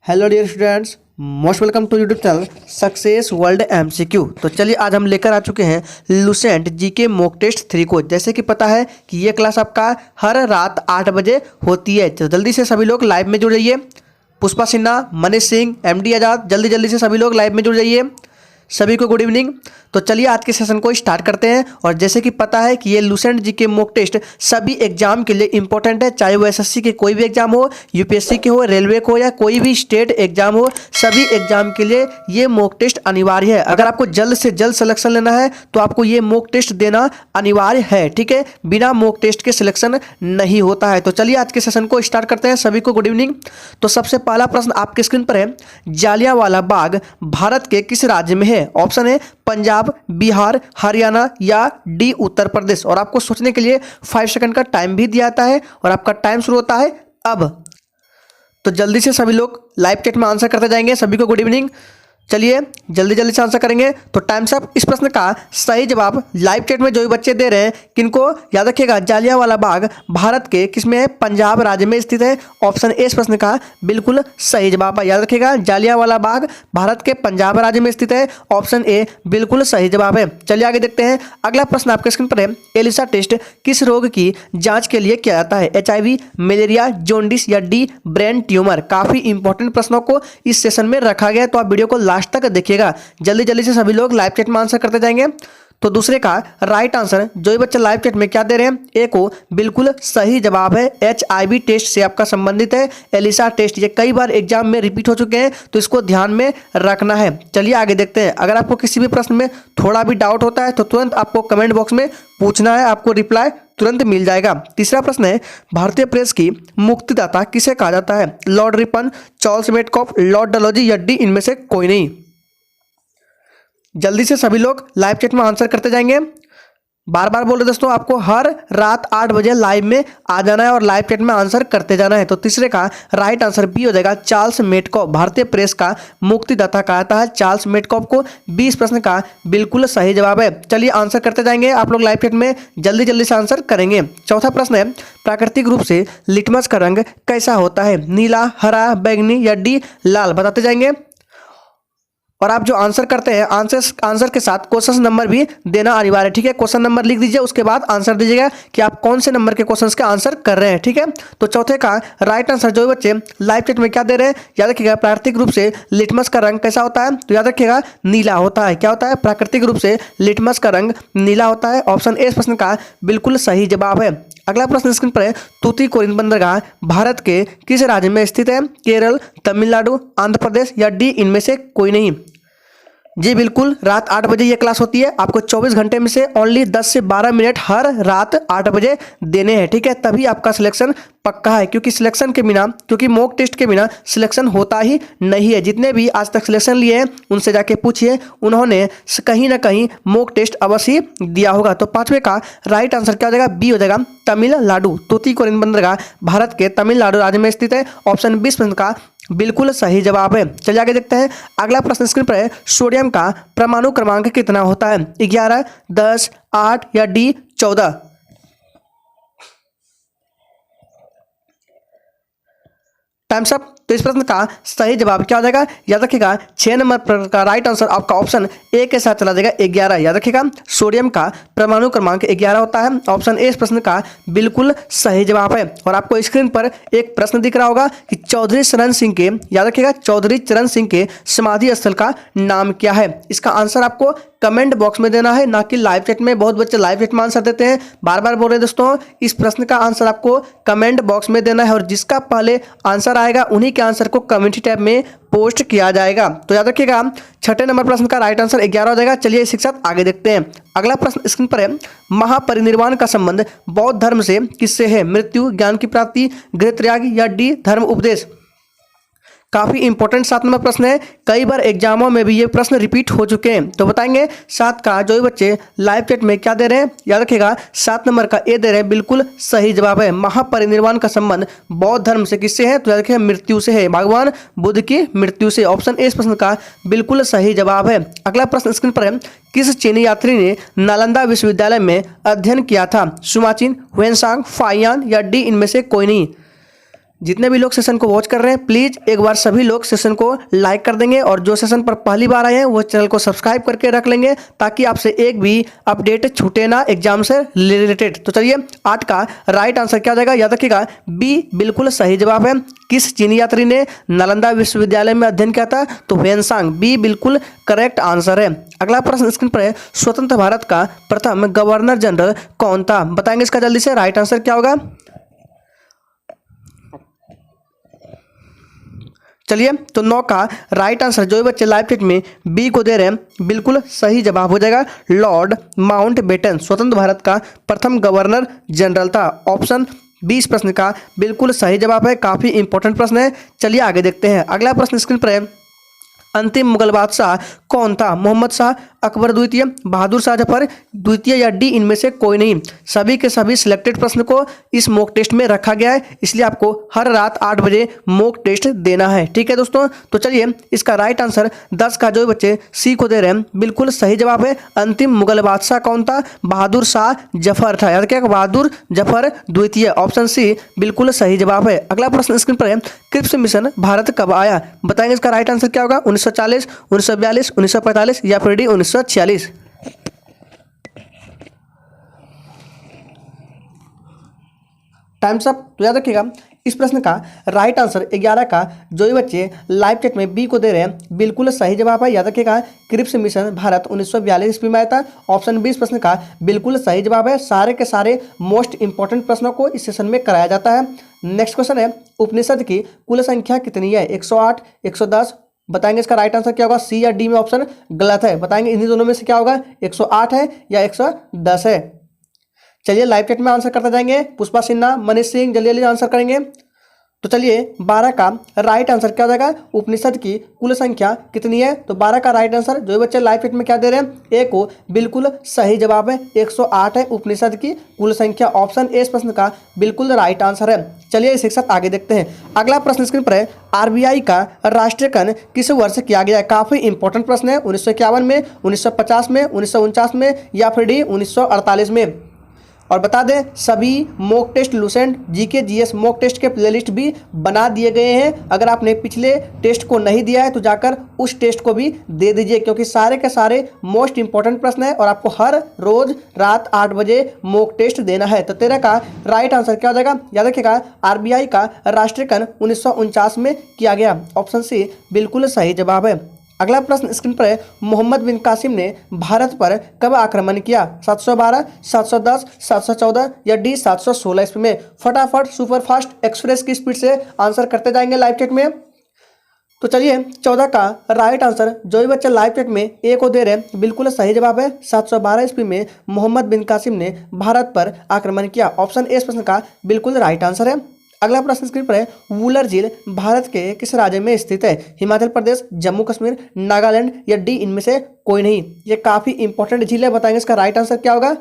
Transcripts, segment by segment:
Hello dear students, most welcome to YouTube channel success world MCQ. तो चलिए आज हम लेकर आ चुके हैं लुसेंट जीके मॉक टेस्ट 3 को। जैसे कि पता है कि ये क्लास आपका हर रात 8 बजे होती है, तो जल्दी से सभी लोग लाइव में जुड़ जाइए। पुष्पा सिन्हा, मनीष सिंह, एमडी आज़ाद, जल्दी जल्दी से सभी लोग लाइव में जुड़ जाइए। सभी को गुड इवनिंग। तो चलिए आज के सेशन को स्टार्ट करते हैं। और जैसे कि पता है कि ये लुसेंट जीके मॉक टेस्ट सभी एग्जाम के लिए इंपॉर्टेंट है, चाहे वो एसएससी के कोई भी एग्जाम हो, यूपीएससी के हो, रेलवे को, या कोई भी स्टेट एग्जाम हो, सभी एग्जाम के लिए ये मॉक टेस्ट अनिवार्य है। अगर आपको जल्द से जल्द सिलेक्शन लेना है तो आपको ये मॉक टेस्ट देना अनिवार्य है, ठीक है। बिना मॉक टेस्ट के सिलेक्शन नहीं होता है। तो चलिए आज के सेशन को स्टार्ट करते हैं। सभी को गुड इवनिंग। तो सबसे पहला प्रश्न आपके स्क्रीन पर है, जालियांवाला बाग भारत के किस राज्य में है? ऑप्शन है पंजाब, बिहार, हरियाणा या डी उत्तर प्रदेश। और आपको सोचने के लिए 5 सेकंड का टाइम भी दिया जाता है और आपका टाइम शुरू होता है अब। तो जल्दी से सभी लोग लाइव चैट में आंसर करते जाएंगे। सभी को गुड इवनिंग। चलिए जल्दी जल्दी से आंसर करेंगे। तो टाइम से आप इस प्रश्न का सही जवाब लाइव चैट में जो भी बच्चे दे रहे हैं, किनको याद रखिएगा, जालियांवाला बाग भारत के किस में है? पंजाब राज्य में स्थित है। ऑप्शन ए इस प्रश्न का बिल्कुल सही जवाब है। याद रखिएगा, जालियांवाला बाग भारत के पंजाब राज्य में स्थित है। ऑप्शन ए बिल्कुल सही जवाब है। चलिए आगे देखते हैं। अगला प्रश्न आपके स्क्रीन पर है, एलिसा टेस्ट किस रोग की जांच के लिए किया जाता है? HIV, मलेरिया, जॉन्डिस या डी ब्रेन ट्यूमर। काफी इंपॉर्टेंट प्रश्नों को इस सेशन में रखा गया है, तो आप वीडियो को लास्ट तक देखिएगा। जल्दी जल्दी से सभी लोग लाइव चैट में आंसर करते जाएंगे। तो दूसरे का राइट आंसर जो भी बच्चे लाइव चैट में क्या दे रहे हैं, ए को बिल्कुल सही जवाब है। HIV टेस्ट से आपका संबंधित है। एलिसा टेस्ट ये कई बार एग्जाम में रिपीट हो चुके हैं, तो इसको ध्यान में रखना है। चलिए आगे देखते हैं। अगर आपको किसी भी प्रश्न में थोड़ा भी डाउट होता है तो तुरंत आपको कमेंट बॉक्स में पूछना है, आपको रिप्लाई तुरंत मिल जाएगा। तीसरा प्रश्न है, भारतीय प्रेस की मुक्तिदाता किसे कहा जाता है? Lord Ripon, Charles Metcalfe, Lord Dalhousie या डी इनमें से कोई नहीं। जल्दी से सभी लोग लाइव चैट में आंसर करते जाएंगे। बार बार बोल रहे दोस्तों, आपको हर रात 8 बजे लाइव में आ जाना है और लाइव चैट में आंसर करते जाना है। तो तीसरे का राइट आंसर बी हो जाएगा, चार्ल्स मेटकॉफ। भारतीय प्रेस का मुक्तिदाता कहा जाता है चार्ल्स मेटकॉफ को। 20 प्रश्न का बिल्कुल सही जवाब है। चलिए आंसर करते जाएंगे आप लोग लाइव चैट में, जल्दी जल्दी से आंसर करेंगे। चौथा प्रश्न है, प्राकृतिक रूप से लिटमस का रंग कैसा होता है? नीला, हरा, बैंगनी या डी लाल। बताते जाएंगे। और आप जो आंसर करते हैं, आंसर के साथ क्वेश्चन नंबर भी देना अनिवार्य है, ठीक है। क्वेश्चन नंबर लिख दीजिए, उसके बाद आंसर दीजिएगा कि आप कौन से नंबर के क्वेश्चंस के आंसर कर रहे हैं, ठीक है। तो चौथे का राइट आंसर जो बच्चे लाइव चैट में क्या दे रहे हैं, याद रखिएगा, प्राकृतिक रूप से लिटमस का रंग कैसा होता है? तो याद रखिएगा, नीला होता है। क्या होता है? प्राकृतिक रूप से लिटमस का रंग नीला होता है। ऑप्शन ए इस प्रश्न का बिल्कुल सही जवाब है। अगला प्रश्न स्क्रीन पर है, तूतीकोरिन बंदरगाह भारत के किस राज्य में स्थित है? केरल, तमिलनाडु, आंध्र प्रदेश या डी इनमें से कोई नहीं। जी बिल्कुल, रात 8 बजे ये क्लास होती है। आपको 24 घंटे में से ओनली 10 से 12 मिनट हर रात 8 बजे देने हैं, ठीक है। तभी आपका सिलेक्शन पक्का है, क्योंकि सिलेक्शन के बिना, क्योंकि मॉक टेस्ट के बिना सिलेक्शन होता ही नहीं है। जितने भी आज तक सिलेक्शन लिए हैं उनसे जाके पूछिए, उन्होंने कहीं ना कहीं मॉक टेस्ट अवश्य दिया होगा। तो पांचवे का राइट आंसर क्या हो जाएगा? बी हो जाएगा, तमिलनाडु। तूतीकोरिन बंदरगाह भारत के तमिलनाडु राज्य में स्थित है। ऑप्शन 20 का बिल्कुल सही जवाब है। चलिए आगे देखते हैं। अगला प्रश्न स्क्रीन पर है, सोडियम का परमाणु क्रमांक कितना होता है? 11, 10, 8 या डी 14। Times up. तो इस प्रश्न का सही जवाब क्या हो जाएगा? याद रखिएगा, 6 नंबर का राइट आंसर आपका ऑप्शन ए के साथ चला जाएगा, 11। याद रखिएगा, सोडियम का परमाणु क्रमांक 11 होता है। ऑप्शन ए इस प्रश्न का बिल्कुल सही जवाब है। और आपको स्क्रीन पर एक प्रश्न दिख रहा होगा कि चौधरी चरण सिंह के, याद रखिएगा, चौधरी चरण सिंह के समाधि स्थल का नाम क्या है? इसका आंसर आपको कमेंट बॉक्स में देना है, ना कि लाइव चैट में। बहुत बच्चे लाइव चैट में आंसर देते हैं, बार बार बोल रहे हैं दोस्तों, इस प्रश्न का आंसर आपको कमेंट बॉक्स में देना है। और जिसका पहले आंसर आएगा उन्हीं के आंसर को कम्युनिटी टैब में पोस्ट किया जाएगा। तो याद रखिएगा, 6ठे नंबर प्रश्न का राइट आंसर 11 हो जाएगा। चलिए इसी के साथ आगे देखते हैं। अगला प्रश्न स्क्रीन पर है, महापरिनिर्वाण का संबंध बौद्ध धर्म से किससे है? मृत्यु, ज्ञान की प्राप्ति, गृह त्याग या डी धर्म उपदेश। काफी इंपॉर्टेंट 7 नंबर प्रश्न है। कई बार एग्जामों में भी ये प्रश्न रिपीट हो चुके हैं, तो बताएंगे 7 का जो भी बच्चे लाइव चैट में क्या दे रहे हैं, याद रखिएगा, 7 नंबर का ए दे रहे हैं, बिल्कुल सही जवाब है। महापरिनिर्वाण का संबंध बौद्ध धर्म से किससे है? तो याद रखिएगा, मृत्यु से है, भगवान बुद्ध की मृत्यु से। ऑप्शन ए इस प्रश्न का बिल्कुल सही जवाब है। अगला प्रश्न स्क्रीन पर है, किस चीनी यात्री ने नालंदा विश्वविद्यालय में अध्ययन किया था? सुमाचिन, हुएनसांग, फाइयान या डी इनमें से कोई नहीं। जितने भी लोग सेशन को वॉच कर रहे हैं प्लीज़ एक बार सभी लोग सेशन को लाइक कर देंगे और जो सेशन पर पहली बार आए हैं वो चैनल को सब्सक्राइब करके रख लेंगे ताकि आपसे एक भी अपडेट छूटे ना एग्जाम से रिलेटेड। तो चलिए 8 का राइट आंसर क्या हो जाएगा, याद रखिएगा बी बिल्कुल सही जवाब है। किस चीनी यात्री ने नालंदा विश्वविद्यालय में अध्ययन किया था, तो ह्वेनसांग, बी बिल्कुल करेक्ट आंसर है। अगला प्रश्न स्क्रीन पर है, स्वतंत्र भारत का प्रथम गवर्नर जनरल कौन था, बताएंगे इसका जल्दी से राइट आंसर क्या होगा। चलिए तो 9 का राइट आंसर जो बच्चे लाइव चैट में बी को दे रहे हैं बिल्कुल सही जवाब हो जाएगा, लॉर्ड माउंटबेटन स्वतंत्र भारत का प्रथम गवर्नर जनरल था। ऑप्शन 20 प्रश्न का बिल्कुल सही जवाब है, काफ़ी इंपॉर्टेंट प्रश्न है। चलिए आगे देखते हैं। अगला प्रश्न स्क्रीन पर है, अंतिम मुगल बादशाह कौन था, मोहम्मद शाह, अकबर द्वितीय, बहादुर शाह जफर द्वितीय या डी इनमें से कोई नहीं। सभी के सभी सिलेक्टेड प्रश्न को इस मॉक टेस्ट में रखा गया है, इसलिए आपको हर रात 8 बजे मॉक टेस्ट देना है, ठीक है दोस्तों। तो चलिए इसका राइट आंसर 10 का जो बच्चे सी को दे रहे हैं बिल्कुल सही जवाब है। अंतिम मुगल बादशाह कौन था, बहादुर शाह जफर था, याद रखिएगा बहादुर जफर द्वितीय, ऑप्शन सी बिल्कुल सही जवाब है। अगला प्रश्न स्क्रीन पर है, क्रिप्स मिशन भारत कब आया, बताएंगे इसका राइट आंसर क्या होगा। 1940, 1942, 1945 या फिर डी 1946। Times up. तो याद रखिएगा इस प्रश्न का राइट आंसर 11 का जो भी बच्चे लाइव चैट में बी को दे रहे हैं बिल्कुल सही जवाब है। याद रखिएगा क्रिप्स मिशन भारत 1942 ईस्वी में आया था। ऑप्शन 20 प्रश्न का बिल्कुल सही जवाब है। सारे के सारे मोस्ट इंपॉर्टेंट प्रश्नों को इस सेशन में कराया जाता है। नेक्स्ट क्वेश्चन है, उपनिषद की कुल संख्या कितनी है, 108, 110, बताएंगे इसका राइट आंसर क्या होगा। सी या डी में ऑप्शन गलत है, बताएंगे इन्हीं दोनों में से क्या होगा, 108 है या 110 है। चलिए लाइव चैट में आंसर करते जाएंगे। पुष्पा सिन्हा, मनीष सिंह जल्दी जल्दी आंसर करेंगे। तो चलिए 12 का राइट आंसर क्या हो जाएगा, उपनिषद की कुल संख्या कितनी है, तो 12 का राइट आंसर जो बच्चे लाइव चैट में क्या दे रहे हैं, ए को बिल्कुल सही जवाब है, 108 है उपनिषद की कुल संख्या। ऑप्शन ए इस प्रश्न का बिल्कुल राइट आंसर है। चलिए इस साथ आगे देखते हैं। अगला प्रश्न स्क्रीन पर है, आरबीआई का राष्ट्रीयकरण किस वर्ष किया गया है, काफी इंपॉर्टेंट प्रश्न है। 1951 में, 1950 में, 1949 में या फिर डी 1948 में। और बता दें सभी mock test Lucent GK GS mock test के प्लेलिस्ट भी बना दिए गए हैं। अगर आपने पिछले टेस्ट को नहीं दिया है तो जाकर उस टेस्ट को भी दे दीजिए, क्योंकि सारे के सारे मोस्ट इंपॉर्टेंट प्रश्न है और आपको हर रोज रात 8 बजे मॉक टेस्ट देना है। तो 13 का राइट आंसर क्या हो जाएगा, याद रखिएगा आरबीआई का राष्ट्रीयकरण 1949 में किया गया, ऑप्शन सी बिल्कुल सही जवाब है। अगला प्रश्न स्क्रीन पर है, मोहम्मद बिन कासिम ने भारत पर कब आक्रमण किया, 712, 710, 714 या डी 716 ईस्वी में। फटाफट सुपरफास्ट एक्सप्रेस की स्पीड से आंसर करते जाएंगे लाइव चैट में। तो चलिए 14 का राइट आंसर जो भी बच्चे लाइव चैट में ए को दे रहे हैं बिल्कुल सही जवाब है, 712 ईस्वी में मोहम्मद बिन कासिम ने भारत पर आक्रमण किया। ऑप्शन ए इस प्रश्न का बिल्कुल राइट आंसर है। अगला प्रश्न स्क्रीन पर है, वुलर झील भारत के किस राज्य में स्थित है, हिमाचल प्रदेश, जम्मू कश्मीर, नागालैंड या डी इनमें से कोई नहीं। ये काफी इंपॉर्टेंट झील है, बताएंगे इसका राइट आंसर क्या होगा।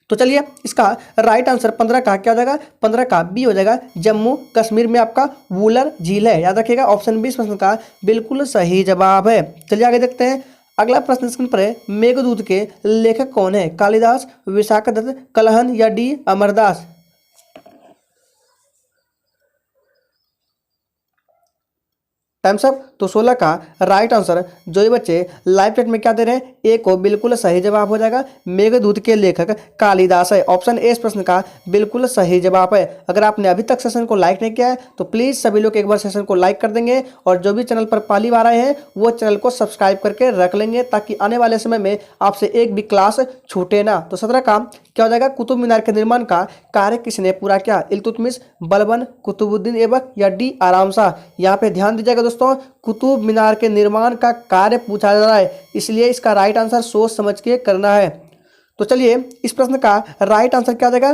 तो चलिए इसका राइट आंसर 15 का क्या हो जाएगा, 15 का बी हो जाएगा, जम्मू कश्मीर में आपका वुलर झील है। याद रखिएगा ऑप्शन 20 प्रश्न का बिल्कुल सही जवाब है। चलिए आगे देखते हैं। अगला प्रश्न स्क्रीन पर है, मेघदूत के लेखक कौन है, कालिदास, विशाखदत्त, कलहन या डी अमरदास। Times up. तो 16 का राइट आंसर जो ये बच्चे लाइव चैट में क्या दे रहे हैं, ए को बिल्कुल सही जवाब हो जाएगा, मेघदूत के लेखक कालिदास है। ऑप्शन ए इस प्रश्न का बिल्कुल सही जवाब है। अगर आपने अभी तक सेशन को लाइक नहीं किया है तो प्लीज़ सभी लोग एक बार सेशन को लाइक कर देंगे और जो भी चैनल पर पहली बार आए हैं वो चैनल को सब्सक्राइब करके रख लेंगे ताकि आने वाले समय में आपसे एक भी क्लास छूटे ना। तो 17 का क्या हो जाएगा, कुतुब मीनार के निर्माण का कार्य किसने पूरा किया, इल्तुतमिश, बलबन, कुतुबुद्दीन ऐबक या डी आराम शाह। यहाँ पे ध्यान दीजिएगा दोस्तों, कुतुब मीनार के निर्माण का कार्य पूछा जा रहा है, इसलिए इसका राइट आंसर सोच समझ के करना है। तो चलिए इस प्रश्न का राइट आंसर क्या हो जाएगा,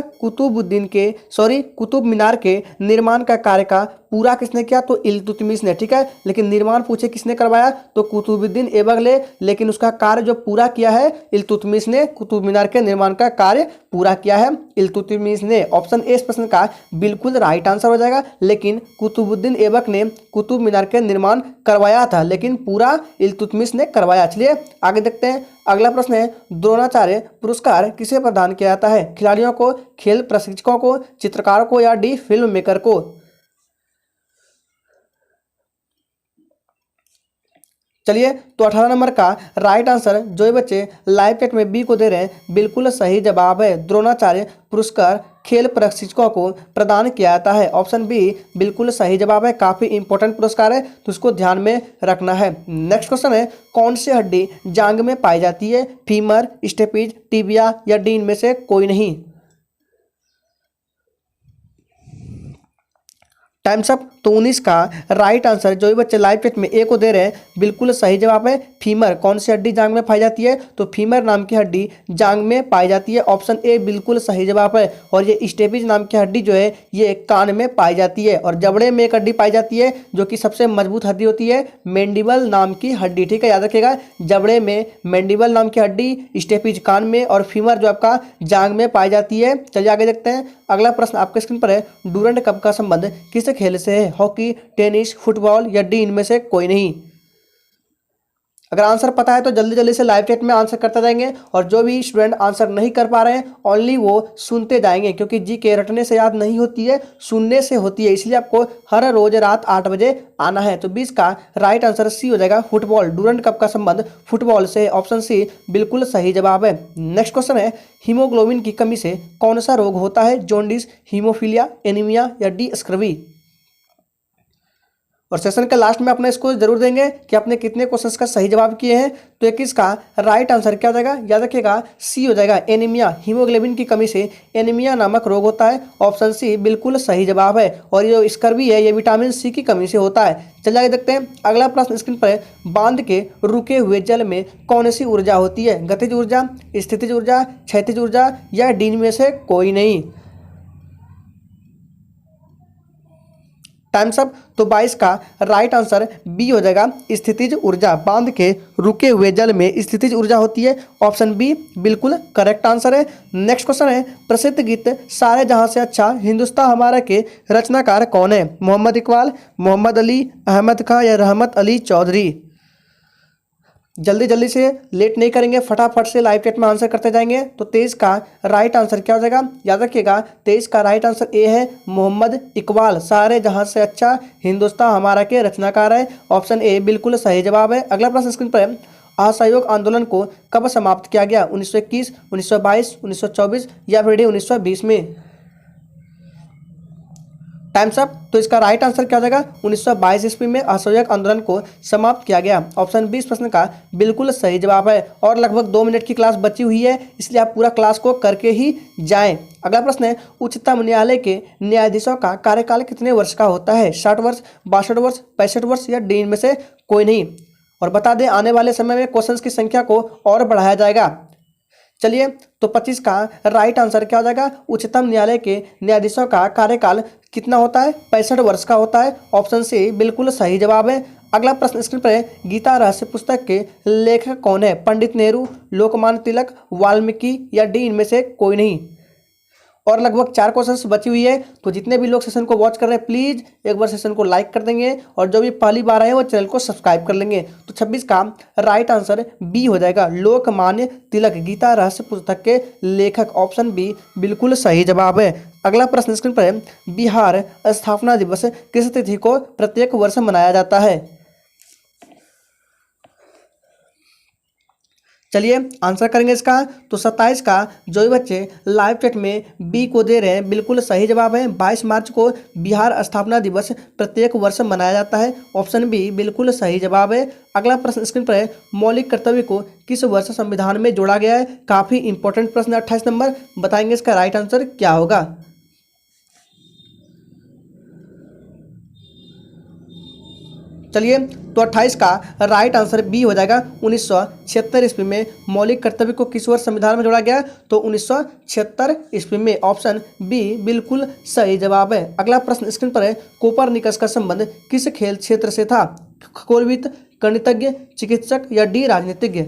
कुतुब मीनार के निर्माण का कार्य का पूरा किसने किया, तो इल्तुतमिश ने, ठीक है। लेकिन निर्माण पूछे किसने करवाया, तो कुतुबुद्दीन ऐबक ने, लेकिन उसका कार्य जो पूरा किया है इल्तुतमिश ने, कुतुब मीनार के निर्माण का कार्य पूरा किया है इल्तुतमिश ने। ऑप्शन ए इस प्रश्न का बिल्कुल राइट आंसर हो जाएगा। लेकिन कुतुबुद्दीन ऐबक ने कुतुब मीनार के निर्माण करवाया था, लेकिन पूरा इल्तुतमिश ने करवाया। चलिए आगे देखते हैं। अगला प्रश्न है, द्रोणाचार्य पुरस्कार किसे प्रदान किया जाता है, खिलाड़ियों को, खेल प्रशिक्षकों को, चित्रकारों को या डी फिल्म मेकर को। चलिए तो 18 नंबर का राइट आंसर जो ये बच्चे लाइव चैट में बी को दे रहे हैं बिल्कुल सही जवाब है। द्रोणाचार्य पुरस्कार खेल प्रशिक्षकों को प्रदान किया जाता है। ऑप्शन बी बिल्कुल सही जवाब है। काफ़ी इंपॉर्टेंट पुरस्कार है तो उसको ध्यान में रखना है। नेक्स्ट क्वेश्चन है, कौन सी हड्डी जांग में पाई जाती है, फीमर, स्टेपिज, टिबिया या डी इनमें से कोई नहीं। Times up. तो 19 का राइट आंसर जो भी बच्चे लाइव चैट में ए को दे रहे हैं बिल्कुल सही जवाब है। फीमर कौन सी हड्डी जांग में पाई जाती है, तो फीमर नाम की हड्डी जांग में पाई जाती है। ऑप्शन ए बिल्कुल सही जवाब है। और ये स्टेपिज नाम की हड्डी जो है ये कान में पाई जाती है। और जबड़े में एक हड्डी पाई जाती है जो कि सबसे मजबूत हड्डी होती है, मैंडिबल नाम की हड्डी, ठीक है, याद रखिएगा। जबड़े में मैंडिबल नाम की हड्डी, स्टेपिज कान में और फीमर जो आपका जांग में पाई जाती है। चलिए आगे देखते हैं। अगला प्रश्न आपके स्क्रीन पर है, डूरंड कप का संबंध किस खेल से है, हॉकी, टेनिस, फुटबॉल या डी इनमें से कोई नहीं। अगर आंसर पता है तो जल्दी जल्दी से लाइव चैट में आंसर करते जाएंगे। और जो भी स्टूडेंट आंसर नहीं कर पा रहे हैं ओनली वो सुनते जाएंगे, क्योंकि जी के रटने से याद नहीं होती है, सुनने से होती है। इसलिए आपको हर रोज रात 8 बजे आना है। तो 20 का राइट आंसर सी हो जाएगा, फुटबॉल। डूरंड कप का संबंध फुटबॉल से। ऑप्शन सी बिल्कुल सही जवाब है। नेक्स्ट क्वेश्चन है, हीमोग्लोबिन की कमी से कौन सा रोग होता है, जॉन्डिस, हीमोफीलिया, एनीमिया या डी स्क्रवी। और सेशन के लास्ट में अपने इसको जरूर देंगे कि आपने कितने क्वेश्चंस का सही जवाब किए हैं। तो 21 का राइट आंसर क्या हो जाएगा, याद रखिएगा, सी हो जाएगा, एनीमिया। हीमोग्लोबिन की कमी से एनीमिया नामक रोग होता है। ऑप्शन सी बिल्कुल सही जवाब है। और ये जो स्कर्वी है ये विटामिन सी की कमी से होता है। चलिए आगे देखते हैं। अगला प्रश्न स्क्रीन पर है, बांध के रुके हुए जल में कौन सी ऊर्जा होती है, गतिज ऊर्जा, स्थितिज ऊर्जा, क्षैतिज ऊर्जा या डी में से कोई नहीं। Times up. तो 22 का राइट आंसर बी हो जाएगा, स्थितिज ऊर्जा। बांध के रुके हुए जल में स्थितिज ऊर्जा होती है। ऑप्शन बी बिल्कुल करेक्ट आंसर है। नेक्स्ट क्वेश्चन है, प्रसिद्ध गीत सारे जहां से अच्छा हिंदुस्तान हमारा के रचनाकार कौन है, मोहम्मद इकबाल, मोहम्मद अली, अहमद खां या रहमत अली चौधरी। जल्दी जल्दी से लेट नहीं करेंगे, फटाफट से लाइव चैट में आंसर करते जाएंगे। तो 23 का राइट आंसर क्या हो जाएगा, याद रखिएगा, 23 का राइट आंसर ए है, मोहम्मद इकबाल। सारे जहां से अच्छा हिंदुस्तान हमारा के रचनाकार है। ऑप्शन ए बिल्कुल सही जवाब है। अगला प्रश्न स्क्रीन पर है, असहयोग आंदोलन को कब समाप्त किया गया, 1921, 1922, 1924 या फिर 1920 में। Times up. तो इसका राइट आंसर क्या हो जाएगा, 1922 ईस्वी में असहयोग आंदोलन को समाप्त किया गया। ऑप्शन 20 प्रश्न का बिल्कुल सही जवाब है। और लगभग 2 मिनट की क्लास बची हुई है, इसलिए आप पूरा क्लास को करके ही जाएं। अगला प्रश्न है, उच्चतम न्यायालय के न्यायाधीशों का कार्यकाल कितने वर्ष का होता है, 60 वर्ष, 62 वर्ष, 65 वर्ष या डी में से कोई नहीं। और बता दें आने वाले समय में क्वेश्चंस की संख्या को और बढ़ाया जाएगा। चलिए तो 25 का राइट आंसर क्या हो जाएगा, उच्चतम न्यायालय के न्यायाधीशों का कार्यकाल कितना होता है, 65 वर्ष का होता है। ऑप्शन सी बिल्कुल सही जवाब है। अगला प्रश्न स्क्रीन पर है, गीता रहस्य पुस्तक के लेखक कौन है, पंडित नेहरू, लोकमान्य तिलक, वाल्मीकि या डी इनमें से कोई नहीं। और लगभग 4 क्वेश्चंस बची हुई है। तो जितने भी लोग सेशन को वॉच कर रहे हैं प्लीज़ एक बार सेशन को लाइक कर देंगे, और जो भी पहली बार आए वो चैनल को सब्सक्राइब कर लेंगे। तो 26 का राइट आंसर बी हो जाएगा, लोकमान्य तिलक गीता रहस्य पुस्तक के लेखक। ऑप्शन बी बिल्कुल सही जवाब है। अगला प्रश्न स्क्रीन पर है, बिहार स्थापना दिवस किस तिथि को प्रत्येक वर्ष मनाया जाता है। चलिए आंसर करेंगे इसका। तो 27 का जो भी बच्चे लाइव चैट में बी को दे रहे हैं बिल्कुल सही जवाब है। 22 मार्च को बिहार स्थापना दिवस प्रत्येक वर्ष मनाया जाता है। ऑप्शन बी बिल्कुल सही जवाब है। अगला प्रश्न स्क्रीन पर है, मौलिक कर्तव्य को किस वर्ष संविधान में जोड़ा गया है। काफ़ी इंपॉर्टेंट प्रश्न, 28 नंबर। बताएंगे इसका राइट आंसर क्या होगा। चलिए, तो 28 का राइट आंसर बी हो जाएगा। 1976 ईस्वी में मौलिक कर्तव्य को किस वर्ष संविधान में जोड़ा गया? तो 1976 ईस्वी में। ऑप्शन बी बिल्कुल सही जवाब है। अगला प्रश्न स्क्रीन पर है, कोपरनिकस का संबंध किस खेल क्षेत्र से था? खगोलविद, गणितज्ञ, चिकित्सक या डी राजनीतिज्ञ?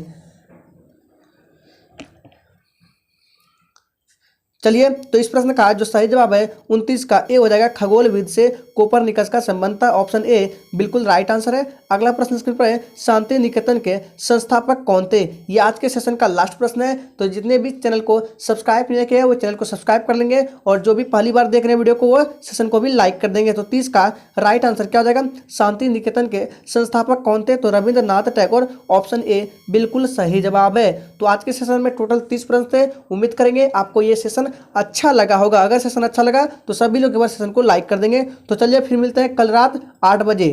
चलिए, तो इस प्रश्न का जो सही जवाब है 29 का ए हो जाएगा। खगोलविद से कोपरनिकस का संबंध था। ऑप्शन ए बिल्कुल राइट आंसर है। अगला प्रश्न स्क्रीन पर है, शांति निकेतन के संस्थापक कौन थे? ये आज के सेशन का लास्ट प्रश्न है। तो जितने भी चैनल को सब्सक्राइब नहीं किया है वो चैनल को सब्सक्राइब कर लेंगे, और जो भी पहली बार देख रहे हैं वीडियो को वो सेशन को भी लाइक कर देंगे। तो 30 का राइट आंसर क्या हो जाएगा? शांति निकेतन के संस्थापक कौन थे? तो रविंद्रनाथ टैगोर। ऑप्शन ए बिल्कुल सही जवाब है। तो आज के सेशन में टोटल 30 प्रश्न थे। उम्मीद करेंगे आपको ये सेशन अच्छा लगा होगा। अगर सेशन अच्छा लगा तो सभी लोग एक बार सेशन को लाइक कर देंगे। तो चलिए फिर मिलते हैं कल रात 8 बजे।